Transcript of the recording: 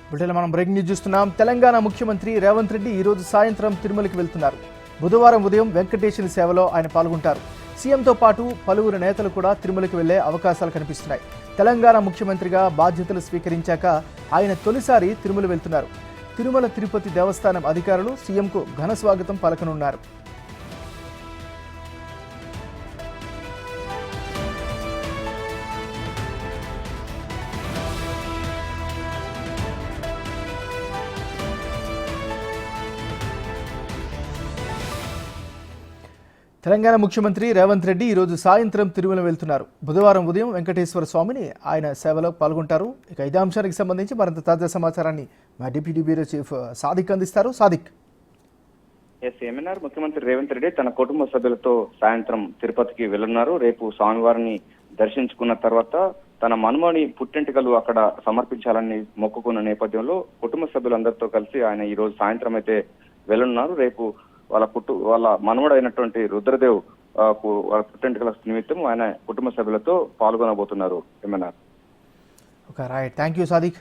బ్రిటన్లో మనం breaking news చూస్తున్నాం. తెలంగాణ ముఖ్యమంత్రి రేవంత్ రెడ్డి ఈరోజు సాయంత్రం తిరుమలకి వెళ్తున్నారు. బుధవారం ఉదయం వెంకటేశ్వర సేవలో ఆయన పాల్గొంటారు. సీఎంతో పాటు పలువురు నేతలు కూడా తిరుమలకి వెళ్లే అవకాశాలు కనిపిస్తున్నాయి. తెలంగాణ ముఖ్యమంత్రిగా బాధ్యతలు స్వీకరించాక ఆయన తొలిసారి తిరుమల వెళ్తున్నారు. తిరుమల తిరుపతి దేవస్థానం అధికారులు సీఎంకు ఘన స్వాగతం పలకనున్నారు. తెలంగాణ ముఖ్యమంత్రి రేవంత్ రెడ్డి ఈరోజు సాయంత్రం తిరుమల వెళ్తున్నారు. బుధవారం ఉదయం వెంకటేశ్వర స్వామిని ఆయన సేవలో పాల్గొంటారు. ఇక ఇదే అంశానికి సంబంధించి మరింత తాజా సమాచారాన్ని మా డిప్యూటీ బ్యూరో చీఫ్ సాదిక్ అందిస్తారు. సాదిక్. ఏమన్నారు? ముఖ్యమంత్రి రేవంత్ రెడ్డి తన కుటుంబ సభ్యులతో సాయంత్రం తిరుపతికి వెళ్తున్నారు. రేపు స్వామివారిని దర్శించుకున్న తర్వాత తన మనుమని పుట్టెంటుకలు అక్కడ సమర్పించాలని మొక్కుకున్న నేపథ్యంలో కుటుంబ సభ్యులందరితో కలిసి ఆయన ఈ రోజు సాయంత్రం అయితే వెళ్తున్నారు. రేపు వాళ్ళ మనవడు అయినటువంటి రుద్రదేవ్ వాళ్ళ పుట్టెంటుకల నిమిత్తం ఆయన కుటుంబ సభ్యులతో పాల్గొనబోతున్నారు. ఏమన్నారు? Okay, right. Thank you Sadiq.